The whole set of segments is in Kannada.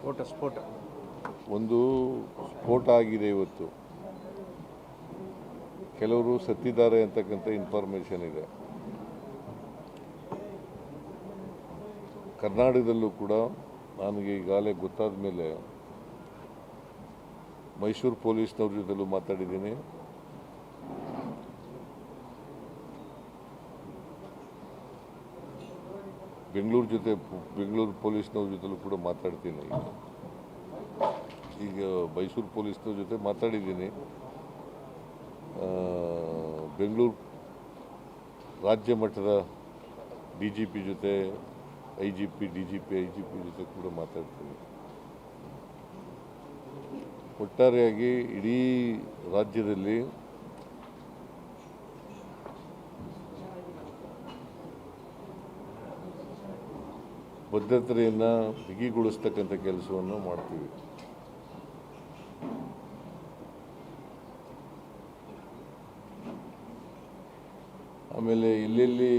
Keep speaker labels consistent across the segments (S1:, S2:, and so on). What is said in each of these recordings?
S1: ಸ್ಫೋಟ
S2: ಒಂದು ಸ್ಫೋಟ ಆಗಿದೆ ಇವತ್ತು. ಕೆಲವರು ಸತ್ತಿದ್ದಾರೆ ಅಂತಕ್ಕಂಥ ಇನ್ಫಾರ್ಮೇಷನ್ ಇದೆ. ಕರ್ನಾಟಕದಲ್ಲೂ ಕೂಡ ನನಗೆ ಈಗಾಗಲೇ ಗೊತ್ತಾದ ಮೇಲೆ ಮೈಸೂರು ಪೊಲೀಸ್ನವ್ರ ಜೊತೆಲೂ ಮಾತಾಡಿದ್ದೀನಿ. ಬೆಂಗಳೂರು ಪೊಲೀಸ್ನವ್ರ ಜೊತೆಲೂ ಕೂಡ ಮಾತಾಡ್ತೀನಿ. ಈಗ ಮೈಸೂರು ಪೊಲೀಸ್ನವ್ರ ಜೊತೆ ಮಾತಾಡಿದ್ದೀನಿ. ಬೆಂಗಳೂರು ರಾಜ್ಯ ಮಟ್ಟದ DGP ಜೊತೆ IGP DGP ಜೊತೆ ಕೂಡ ಮಾತಾಡ್ತೀನಿ. ಒಟ್ಟಾರೆಯಾಗಿ ಇಡೀ ರಾಜ್ಯದಲ್ಲಿ ಭದ್ರತೆಯನ್ನು ಬಿಗಿಗೊಳಿಸ್ತಕ್ಕಂಥ ಕೆಲಸವನ್ನು ಮಾಡ್ತೀವಿ. ಆಮೇಲೆ ಎಲ್ಲೆಲ್ಲಿ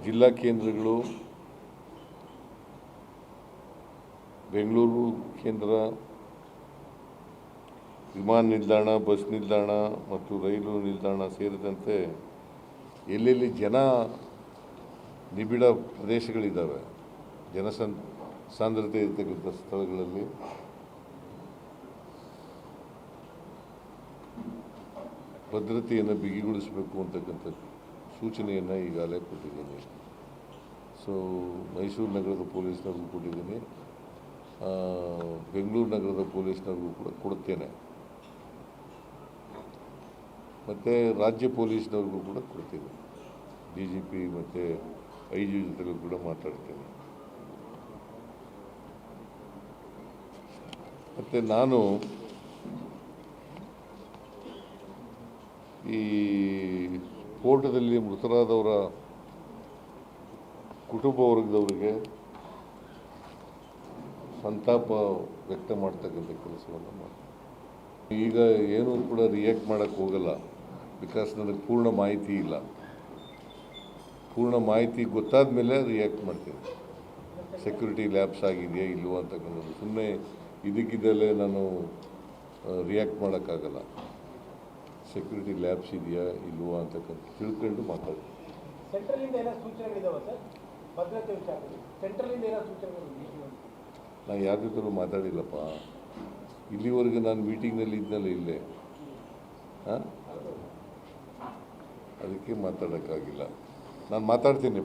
S2: ಜಿಲ್ಲಾ ಕೇಂದ್ರಗಳು, ಬೆಂಗಳೂರು ಕೇಂದ್ರ, ವಿಮಾನ ನಿಲ್ದಾಣ, ಬಸ್ ನಿಲ್ದಾಣ ಮತ್ತು ರೈಲು ನಿಲ್ದಾಣ ಸೇರಿದಂತೆ ಎಲ್ಲೆಲ್ಲಿ ಜನ ನಿಬಿಡ ಪ್ರದೇಶಗಳಿದ್ದಾವೆ, ಸಾಂದ್ರತೆ ಇರತಕ್ಕಂಥ ಸ್ಥಳಗಳಲ್ಲಿ ಭದ್ರತೆಯನ್ನು ಬಿಗಿಗೊಳಿಸಬೇಕು ಅಂತಕ್ಕಂಥ ಸೂಚನೆಯನ್ನು ಈಗಾಗಲೇ ಕೊಟ್ಟಿದ್ದೀನಿ. ಸೊ ಮೈಸೂರು ನಗರದ ಪೊಲೀಸ್ನವ್ರಿಗೂ ಕೊಟ್ಟಿದ್ದೀನಿ, ಬೆಂಗಳೂರು ನಗರದ ಪೊಲೀಸ್ನವ್ರಿಗೂ ಕೂಡ ಕೊಡುತ್ತೇನೆ, ಮತ್ತು ರಾಜ್ಯ ಪೊಲೀಸ್ನವ್ರಿಗೂ ಕೂಡ ಕೊಡ್ತೀನಿ. DGP ಮತ್ತು IG ಜೊತೆಗೂ ಕೂಡ ಮಾತಾಡ್ತೀನಿ. ಮತ್ತು ನಾನು ಈ ಸ್ಫೋಟದಲ್ಲಿ ಮೃತರಾದವರ ಕುಟುಂಬ ವರ್ಗದವರಿಗೆ ಸಂತಾಪ ವ್ಯಕ್ತ ಮಾಡ್ತಕ್ಕಂಥ ಕೆಲಸವನ್ನು ಮಾಡ್ತೀನಿ. ಈಗ ಏನೂ ಕೂಡ ರಿಯಾಕ್ಟ್ ಮಾಡೋಕ್ಕೆ ಹೋಗಲ್ಲ, ಬಿಕಾಸ್ ನನಗೆ ಪೂರ್ಣ ಮಾಹಿತಿ ಇಲ್ಲ. ಪೂರ್ಣ ಮಾಹಿತಿ ಗೊತ್ತಾದ ಮೇಲೆ ರಿಯಾಕ್ಟ್ ಮಾಡ್ತೀನಿ. ಸೆಕ್ಯೂರಿಟಿ ಲ್ಯಾಬ್ಸ್ ಆಗಿದೆಯಾ ಇಲ್ವೋ ಅಂತಕ್ಕಂಥದ್ದು ಸುಮ್ಮನೆ ಇದಕ್ಕಿದ್ದಲ್ಲೇ ನಾನು ರಿಯಾಕ್ಟ್ ಮಾಡೋಕ್ಕಾಗಲ್ಲ. ಸೆಕ್ಯೂರಿಟಿ ಲ್ಯಾಬ್ಸ್ ಇದೆಯಾ ಇಲ್ವೋ ಅಂತಕ್ಕಂಥ ತಿಳ್ಕೊಂಡು ಮಾತಾಡ್ತೀನಿ. ನಾನು ಯಾರ ಜೊತೆಲೂ ಮಾತಾಡಿಲ್ಲಪ್ಪ. ಇಲ್ಲಿವರೆಗೆ ನಾನು ಮೀಟಿಂಗ್ನಲ್ಲಿ ಇದ್ದಲ್ಲ ಇಲ್ಲೇ, ಅದಕ್ಕೆ ಮಾತಾಡೋಕ್ಕಾಗಿಲ್ಲ. ನಾನು ಮಾತಾಡ್ತೀನಿ.